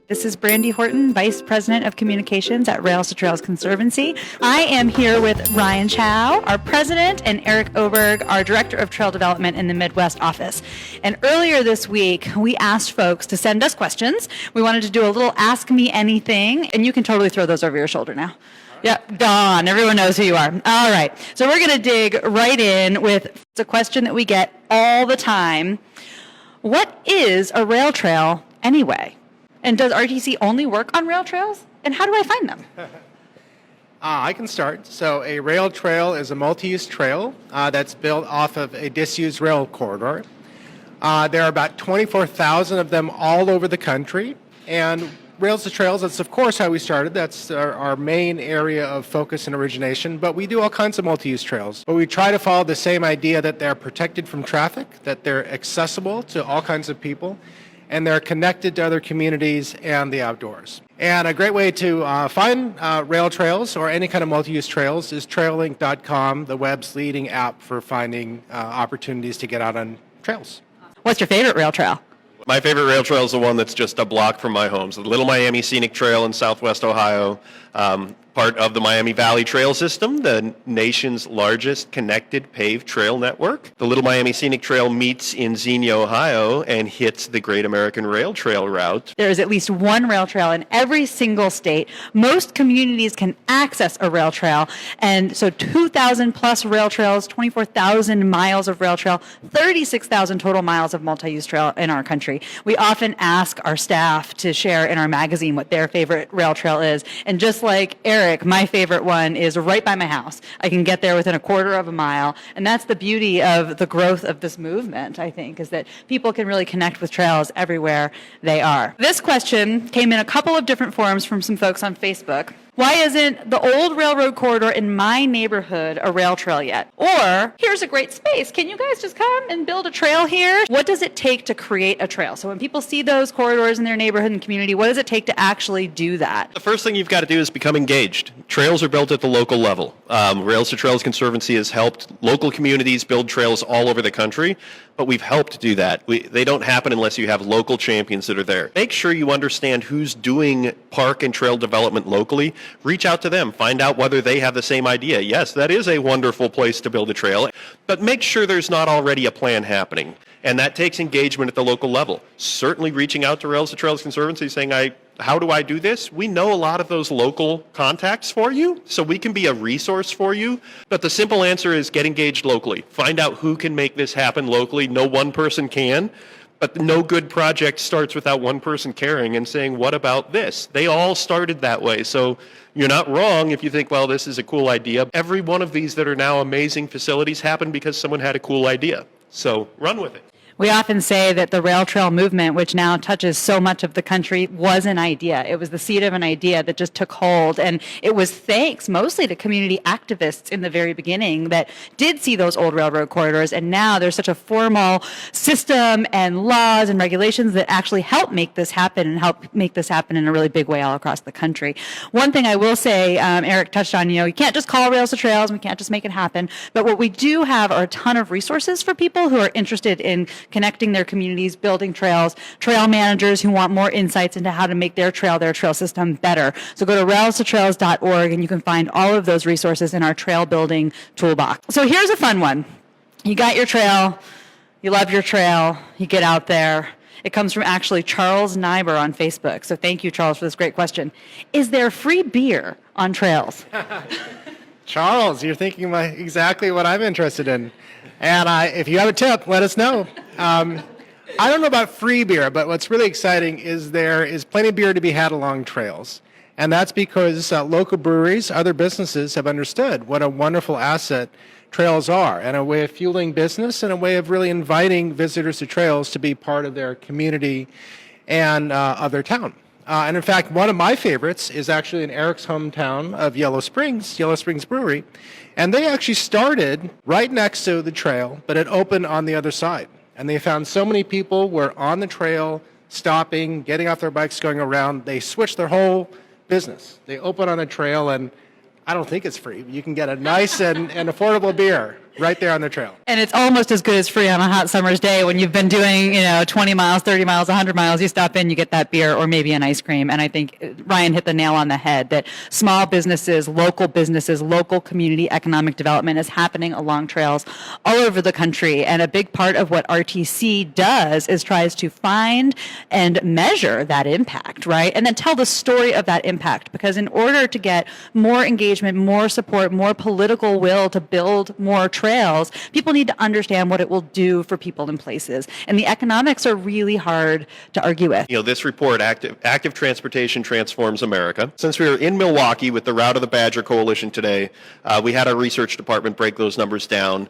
This is Brandi Horton, Vice President of Communications at Rails to Trails Conservancy. I am here with Ryan Chao, our President, and Eric Oberg, our Director of Trail Development in the Midwest office. And earlier this week, we asked folks to send us questions. We wanted to do a little Ask Me Anything, and you can totally throw those over your shoulder now. Yeah, Dawn, everyone knows who you are. All right, so we're going to dig right in with a question that we get all the time. What is a rail trail anyway? And does RTC only work on rail trails? And how do I find them? I can start. So a rail trail is a multi-use trail that's built off of a disused rail corridor. There are about 24,000 of them all over the country. And Rails to Trails, that's of course how we started. That's our main area of focus and origination. But we do all kinds of multi-use trails. But we try to follow the same idea that they're protected from traffic, that they're accessible to all kinds of people, and they're connected to other communities and the outdoors. And a great way to find rail trails or any kind of multi-use trails is traillink.com, the web's leading app for finding opportunities to get out on trails. What's your favorite rail trail? My favorite rail trail is the one that's just a block from my home. So the Little Miami Scenic Trail in Southwest Ohio, part of the Miami Valley Trail System, the nation's largest connected paved trail network. The Little Miami Scenic Trail meets in Xenia, Ohio, and hits the Great American Rail Trail route. There is at least one rail trail in every single state. Most communities can access a rail trail, and so 2,000 plus rail trails, 24,000 miles of rail trail, 36,000 total miles of multi-use trail in our country. We often ask our staff to share in our magazine what their favorite rail trail is, and just like Eric, my favorite one is right by my house. I can get there within a quarter of a mile, and that's the beauty of the growth of this movement, I think, is that people can really connect with trails everywhere they are. This question came in a couple of different forms from some folks on Facebook. Why isn't the old railroad corridor in my neighborhood a rail trail yet? Or, here's a great space. Can you guys just come and build a trail here? What does it take to create a trail? So when people see those corridors in their neighborhood and community, what does it take to actually do that? The first thing you've got to do is become engaged. Trails are built at the local level. Rails to Trails Conservancy has helped local communities build trails all over the country, but we've helped do that. They don't happen unless you have local champions that are there. Make sure you understand who's doing park and trail development locally. Reach out to them. Find out whether they have the same idea. Yes, that is a wonderful place to build a trail, but make sure there's not already a plan happening. And that takes engagement at the local level. Certainly reaching out to Rails to Trails Conservancy saying, how do I do this? We know a lot of those local contacts for you, so we can be a resource for you. But the simple answer is get engaged locally. Find out who can make this happen locally. No one person can, but no good project starts without one person caring and saying, what about this? They all started that way, so you're not wrong if you think, well, this is a cool idea. Every one of these that are now amazing facilities happened because someone had a cool idea. So run with it. We often say that the rail trail movement, which now touches so much of the country, was an idea. It was the seed of an idea that just took hold. And it was thanks mostly to community activists in the very beginning that did see those old railroad corridors. And now there's such a formal system and laws and regulations that actually help make this happen and help make this happen in a really big way all across the country. One thing I will say, Eric touched on, you can't just call Rails to Trails, we can't just make it happen. But what we do have are a ton of resources for people who are interested in connecting their communities, building trails, trail managers who want more insights into how to make their trail system better. So go to railstotrails.org and you can find all of those resources in our trail building toolbox. So here's a fun one. You got your trail, you love your trail, you get out there. It comes from actually Charles Nyber on Facebook. So thank you, Charles, for this great question. Is there free beer on trails? Charles, you're thinking exactly what I'm interested in. And if you have a tip, let us know. I don't know about free beer, but what's really exciting is there is plenty of beer to be had along trails. And that's because local breweries, other businesses have understood what a wonderful asset trails are, and a way of fueling business and a way of really inviting visitors to trails to be part of their community and of their town. And in fact, one of my favorites is actually in Eric's hometown of Yellow Springs Brewery. And they actually started right next to the trail, but it opened on the other side. And they found so many people were on the trail, stopping, getting off their bikes, going around. They switched their whole business. They opened on a trail, and I don't think it's free. You can get a nice and affordable beer right there on the trail. And it's almost as good as free on a hot summer's day when you've been doing, 20 miles, 30 miles, 100 miles. You stop in, you get that beer or maybe an ice cream. And I think Ryan hit the nail on the head that small businesses, local community economic development is happening along trails all over the country. And a big part of what RTC does is tries to find and measure that impact, right? And then tell the story of that impact. Because in order to get more engagement, more support, more political will to build more trails, people need to understand what it will do for people and places. And the economics are really hard to argue with. This report, Active Transportation Transforms America. Since we were in Milwaukee with the Route of the Badger Coalition today, we had our research department break those numbers down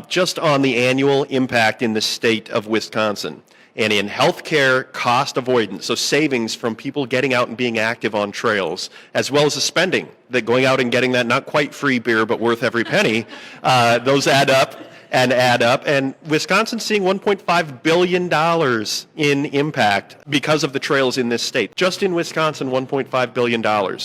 just on the annual impact in the state of Wisconsin. And in healthcare cost avoidance, so savings from people getting out and being active on trails, as well as the spending, that going out and getting that not quite free beer but worth every penny, those add up. And Wisconsin's seeing $1.5 billion in impact because of the trails in this state. Just in Wisconsin, $1.5 billion.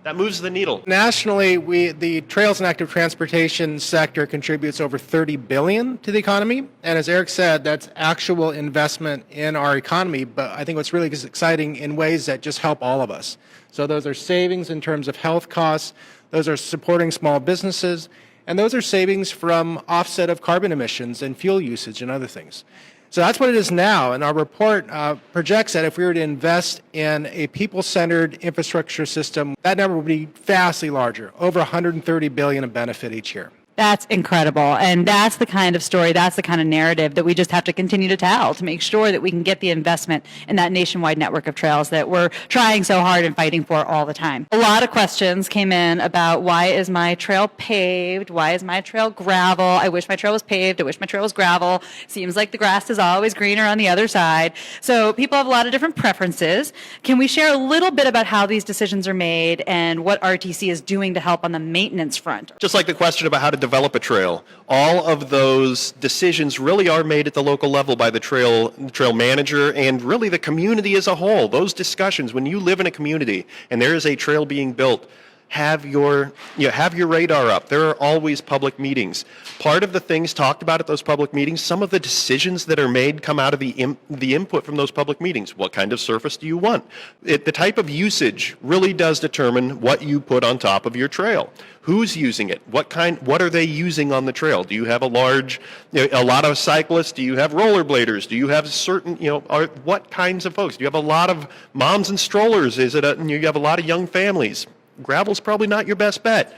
That moves the needle. Nationally, the trails and active transportation sector contributes over $30 billion to the economy. And as Eric said, that's actual investment in our economy. But I think what's really exciting in ways that just help all of us. So those are savings in terms of health costs. Those are supporting small businesses. And those are savings from offset of carbon emissions and fuel usage and other things. So that's what it is now. And our report projects that if we were to invest in a people-centered infrastructure system, that number would be vastly larger, over $130 billion of benefit each year. That's incredible. And that's the kind of story, that's the kind of narrative that we just have to continue to tell to make sure that we can get the investment in that nationwide network of trails that we're trying so hard and fighting for all the time. A lot of questions came in about why is my trail paved? Why is my trail gravel? I wish my trail was paved. I wish my trail was gravel. Seems like the grass is always greener on the other side. So people have a lot of different preferences. Can we share a little bit about how these decisions are made and what RTC is doing to help on the maintenance front? Just like the question about how to develop a trail, all of those decisions really are made at the local level by the trail manager and really the community as a whole. Those discussions, when you live in a community and there is a trail being built, have your radar up. There are always public meetings. Part of the things talked about at those public meetings, some of the decisions that are made come out of the input from those public meetings. What kind of surface do you want? The type of usage really does determine what you put on top of your trail. Who's using it? What are they using on the trail? Do you have a lot of cyclists? Do you have rollerbladers? Do you have certain, what kinds of folks? Do you have a lot of moms and strollers? You have a lot of young families? Gravel's probably not your best bet.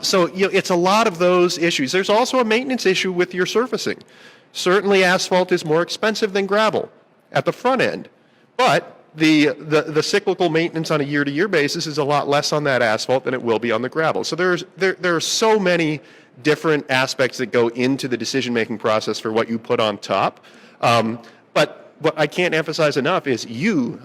So it's a lot of those issues. There's also a maintenance issue with your surfacing. Certainly asphalt is more expensive than gravel at the front end, but the cyclical maintenance on a year-to-year basis is a lot less on that asphalt than it will be on the gravel. So there are so many different aspects that go into the decision-making process for what you put on top. But what I can't emphasize enough is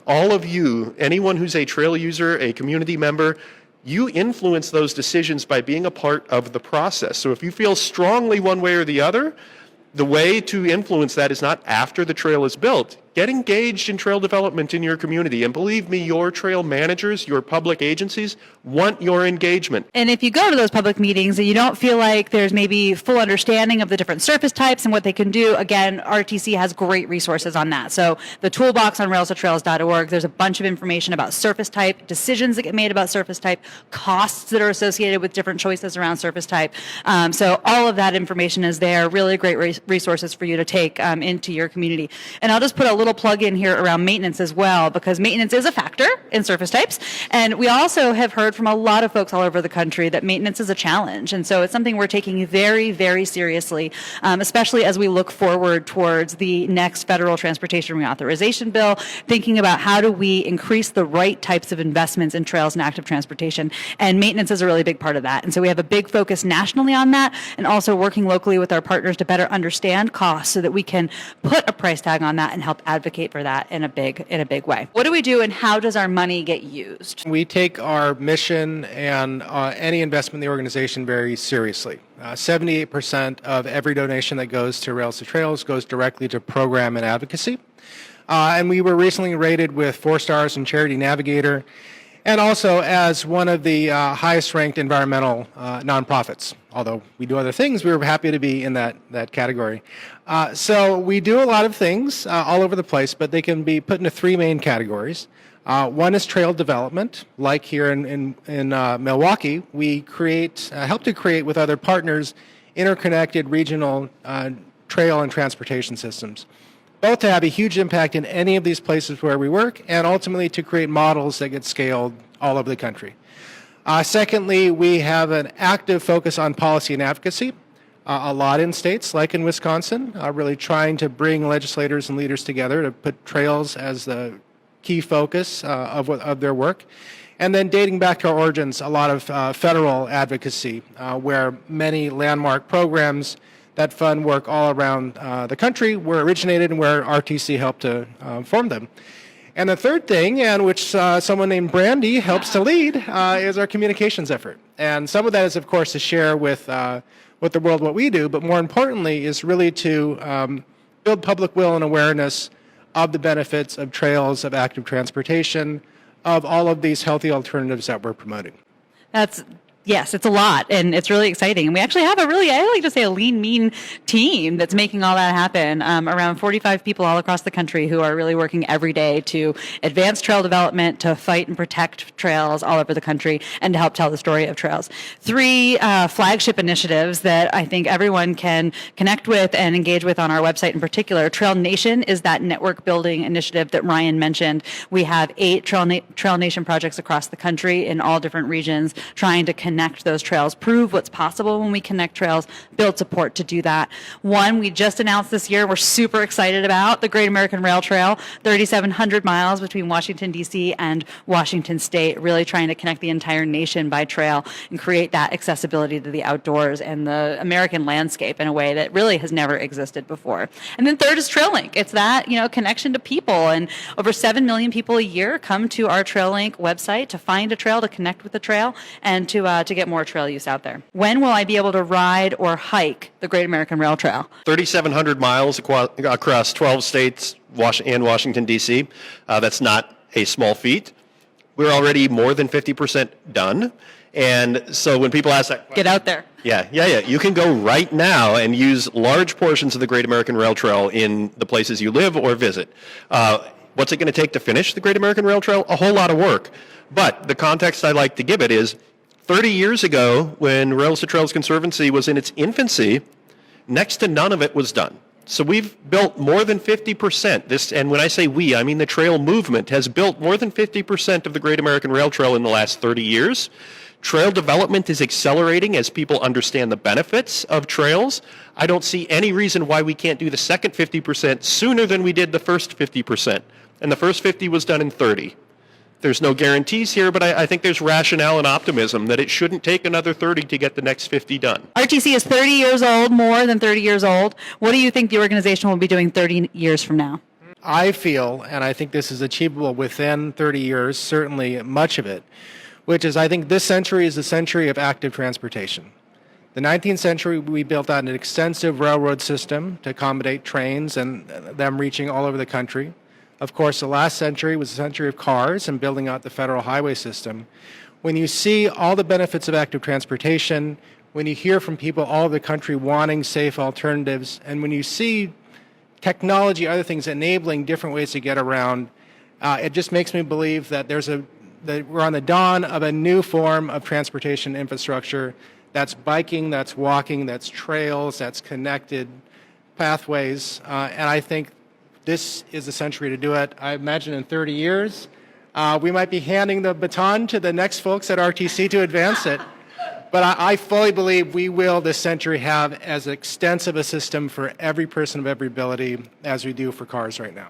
all of you, anyone who's a trail user, a community member, you influence those decisions by being a part of the process. So if you feel strongly one way or the other, the way to influence that is not after the trail is built. Get engaged in trail development in your community. And believe me, your trail managers, your public agencies want your engagement. And if you go to those public meetings and you don't feel like there's maybe full understanding of the different surface types and what they can do, again, RTC has great resources on that. So the toolbox on railstotrails.org, there's a bunch of information about surface type, decisions that get made about surface type, costs that are associated with different choices around surface type. So all of that information is there, really great resources for you to take into your community. And I'll just put a little plug in here around maintenance as well, because maintenance is a factor in surface types. And we also have heard from a lot of folks all over the country that maintenance is a challenge. And so it's something we're taking very, very seriously, especially as we look forward towards the next federal transportation reauthorization bill, thinking about how do we increase the right types of investments in trails and active transportation. And maintenance is a really big part of that. And so we have a big focus nationally on that, and also working locally with our partners to better understand costs so that we can put a price tag on that and help advocate for that in a big way. What do we do, and how does our money get used? We take our mission and any investment in the organization very seriously. 78% of every donation that goes to Rails to Trails goes directly to program and advocacy. And we were recently rated with 4 stars in Charity Navigator, and also as one of the highest ranked environmental nonprofits although we do other things, we were happy to be in that category. So we do a lot of things all over the place, but they can be put into three main categories. One is trail development, like here in Milwaukee. We help to create with other partners interconnected regional trail and transportation systems, both to have a huge impact in any of these places where we work and ultimately to create models that get scaled all over the country. Secondly, we have an active focus on policy and advocacy, a lot in states like in Wisconsin, really trying to bring legislators and leaders together to put trails as the key focus of their work. And then dating back to our origins, a lot of federal advocacy, where many landmark programs that fund work all around the country were originated and where RTC helped to form them. And the third thing, and which someone named Brandi helps to lead, is our communications effort. And some of that is, of course, to share with the world what we do, but more importantly is really to build public will and awareness of the benefits of trails, of active transportation, of all of these healthy alternatives that we're promoting. Yes, it's a lot, and it's really exciting. And we actually have I like to say, a lean, mean team that's making all that happen. Around 45 people all across the country who are really working every day to advance trail development, to fight and protect trails all over the country, and to help tell the story of trails. Three flagship initiatives that I think everyone can connect with and engage with on our website in particular. Trail Nation is that network building initiative that Ryan mentioned. We have 8 Trail Nation projects across the country in all different regions trying to connect those trails, prove what's possible when we connect trails, build support to do that. One we just announced this year, we're super excited about, the Great American Rail Trail, 3,700 miles between Washington, D.C. and Washington State, really trying to connect the entire nation by trail and create that accessibility to the outdoors and the American landscape in a way that really has never existed before. And then third is TrailLink. It's that, connection to people, and over 7 million people a year come to our TrailLink website to find a trail, to connect with the trail, and to get more trail use out there. When will I be able to ride or hike the Great American Rail Trail? 3,700 miles across 12 states and Washington, D.C. That's not a small feat. We're already more than 50% done. And so when people ask that question, get out there. Yeah. You can go right now and use large portions of the Great American Rail Trail in the places you live or visit. What's it going to take to finish the Great American Rail Trail? A whole lot of work. But the context I like to give it is 30 years ago, when Rails to Trails Conservancy was in its infancy, next to none of it was done. So we've built more than 50%. And when I say we, I mean the trail movement has built more than 50% of the Great American Rail Trail in the last 30 years. Trail development is accelerating as people understand the benefits of trails. I don't see any reason why we can't do the second 50% sooner than we did the first 50%. And the first 50 was done in 30. There's no guarantees here, but I think there's rationale and optimism that it shouldn't take another 30 to get the next 50 done. RTC is 30 years old, more than 30 years old. What do you think the organization will be doing 30 years from now? I feel, and I think this is achievable within 30 years, certainly much of it, which is I think this century is the century of active transportation. The 19th century, we built out an extensive railroad system to accommodate trains and them reaching all over the country. Of course, the last century was a century of cars and building out the federal highway system. When you see all the benefits of active transportation, when you hear from people all over the country wanting safe alternatives, and when you see technology, other things enabling different ways to get around, it just makes me believe that we're on the dawn of a new form of transportation infrastructure. That's biking, that's walking, that's trails, that's connected pathways, and I think this is the century to do it. I imagine in 30 years, we might be handing the baton to the next folks at RTC to advance it. But I fully believe we will this century have as extensive a system for every person of every ability as we do for cars right now.